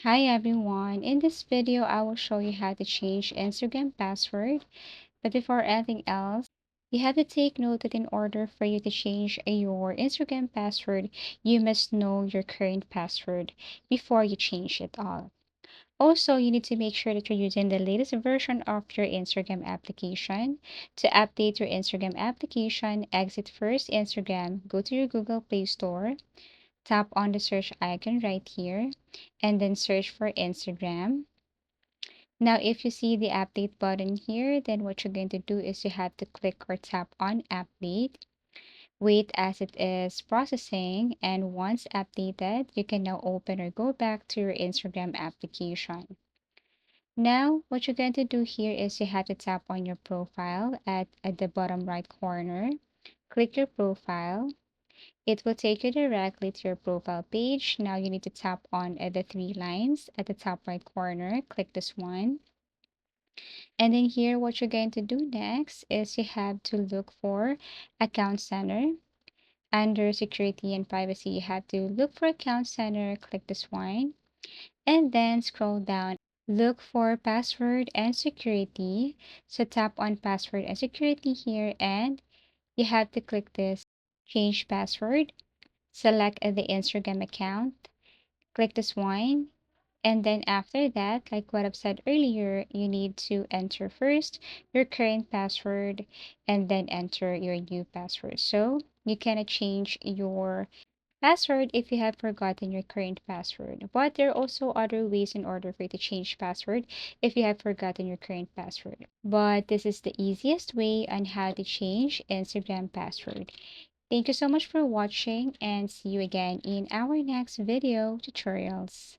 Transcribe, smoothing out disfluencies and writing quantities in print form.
Hi everyone, in this video I will show you how to change Instagram password. But before anything else, you have to take note that in order for you to change your Instagram password, you must know your current password before you change it all. Also, you need to make sure that you're using the latest version of your Instagram application. To update your Instagram application, exit first Instagram, go to your Google Play Store, tap on the search icon right here, and then search for Instagram. Now, if you see the update button here, then what you're going to do is you have to click or tap on update. Wait as it is processing, and once updated, you can now open or go back to your Instagram application. Now, what you're going to do here is you have to tap on your profile at the bottom right corner. Click your profile. It will take you directly to your profile page. Now you need to tap on the three lines at the top right corner. Click this one. And then here, what you're going to do next is you have to look for Account Center. Under Security and Privacy, you have to look for Account Center. Click this one. And then scroll down. Look for Password and Security. So tap on Password and Security here, and you have to click this Change Password. Select the Instagram account, click this one, and then after that, like what I've said earlier, you need to enter first your current password and then enter your new password. So you cannot change your password if you have forgotten your current password. But there are also other ways in order for you to change password if you have forgotten your current password. But this is the easiest way on how to change Instagram password. Thank you so much for watching and see you again in our next video tutorials.